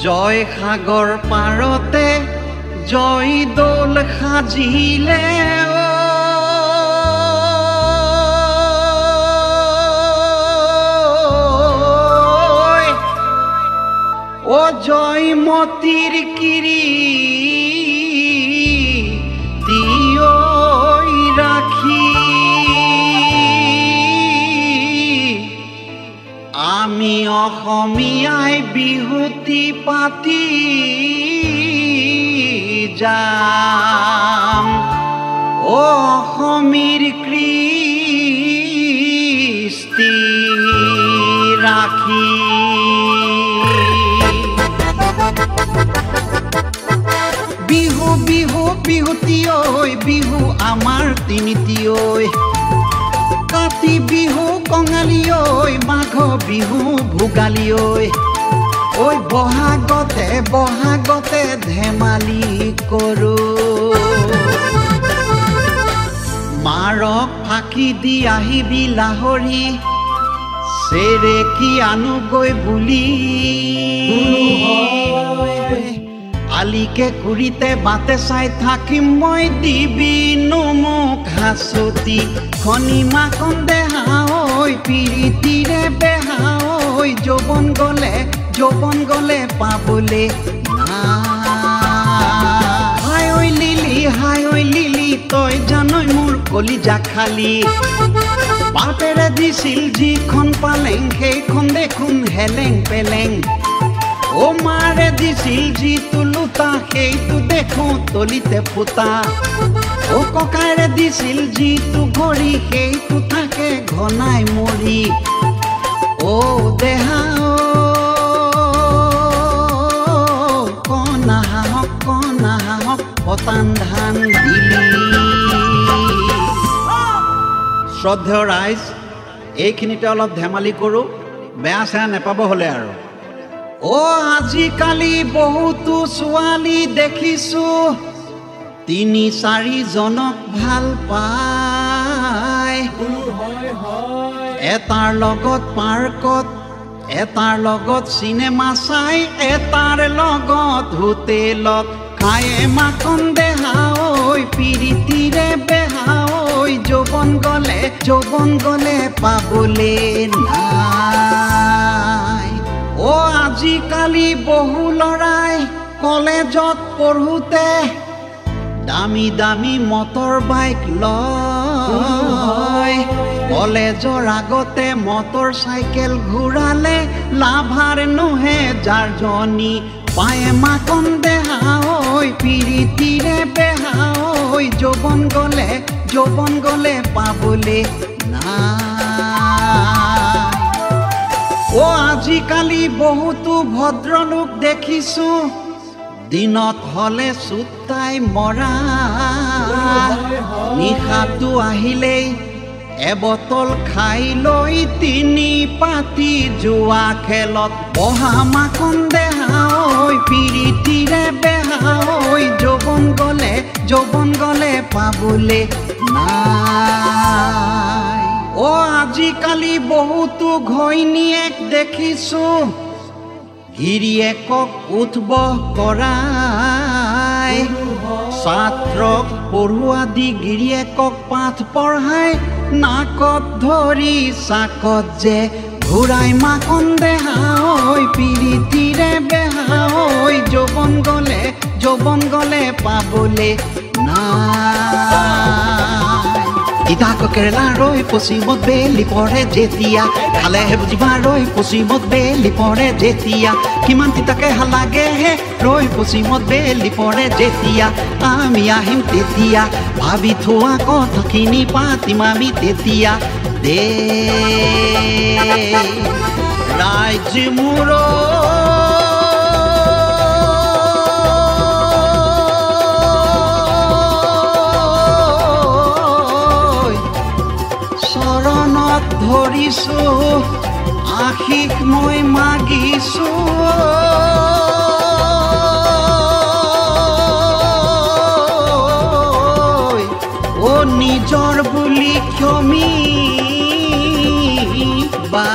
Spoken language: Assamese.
জয় সাগৰ পাৰতে জয় দোল সাজিলে ও জয়মতীৰ কিৰীটি ৰাখি আমি অসমীয়াই বিহুতি পাতি যাম ও অসমীৰ কৃষ্টি ৰাখি বিহু বিহু বিহুতি ঐ বিহু আমাৰ তিনিটি ঐ কাতি বিহু কঙালী ঐ মাঘ বিহু ভোগালী ঐ বহাগতে বহাগতে ধেমালি কৰোঁ মাৰক ফাঁকি দি আহিবি লাহৰি চেৰেকি আনোগৈ বুলি আলিকে কুৰিতে বাটে চাই থাকিম মই দিবি মোক হাঁচতি খনিমা কন্দেহা ঐ পিৰিতিৰে বেহা ঐ যৌৱন গলে পাবলে হাই ঐ লিলি তই জানৈ মোৰ কলিজা খালি বাটেৰে দিছিল যিখন পালেং সেইখন দেখোন হেলেং পেলেং ও মাৰে দিছিল যিটো লোটা সেইটো দেখো তলিতে ফুটা ও ককাইৰে দিছিল যিটো ঘড়ী সেইটো থাকে ঘনাই মৰি ও দেহা কণা হাঁহক পতান ধান দিলি শ্ৰদ্ধেয় ৰাইজ এইখিনিতে অলপ ধেমালি কৰোঁ বেয়া চেয়া নেপাব হ'লে আৰু ও আজিকালি বহুতো ছোৱালী দেখিছোঁ ৩-৪ জনক ভাল পায় এটাৰ লগত পাৰ্কত এটাৰ লগত চিনেমা চাই এটাৰ লগত হোটেলত খায়ে মাখন দেহা ঐ পিৰিতিৰে বেহা ঐ যৌৱন গলে পাবলে নাই ও আজিকালি বহু ল'ৰাই কলেজত পঢ়োতে দামী দামী মটৰ বাইক লয় কলেজৰ আগতে মটৰ চাইকেল ঘূৰালে লাভাৰ নোহে যাৰজনী পায়ে মাকন দেহা ঐ পিৰিতিৰে বেহা ঐ যৌৱন গলে পাবলে নাই ও আজিকালি বহুতো ভদ্ৰলোক দেখিছোঁ দিনত হলে চুটাই মৰা নিশাটো আহিলেই এবটল খাই লৈ 3 পাতি যোৱা খেলত বহা মাখন দেহা ঐ পিৰিতিৰে বেহা ঐ যৌৱন গলে পাবলে নাই ও আজিকালি বহুতো ঘৈণীয়েক দেখিছোঁ গিৰিয়েকক উঠব কৰাই ছাত্ৰক পঢ়ুৱা দি গিৰিয়েকক পাঠ পঢ়াই নাকত ধৰি চাকত যে ঘূৰাই মাখন দেহা ঐ পিৰিতিৰে বেহা ঐ যৌৱন গলে পাবলে নাই ইটাক কেৰেলা ৰৈ পশ্চিমত বেলি পৰে যেতিয়া খালেহে বুজিবা ৰৈ পশ্চিমত বেলি পৰে যেতিয়া কিমান তিতাকে লাগে হে ৰৈ পশ্চিমত বেলি পৰে যেতিয়া আমি আহিম তেতিয়া ভাবি থোৱা কথাখিনি পাতিম আমি তেতিয়া দে ৰাইজ মোৰ ধৰিছোঁ আশীষ মই মাগিছোঁ ও নিজৰ বুলি ক্ষমি বা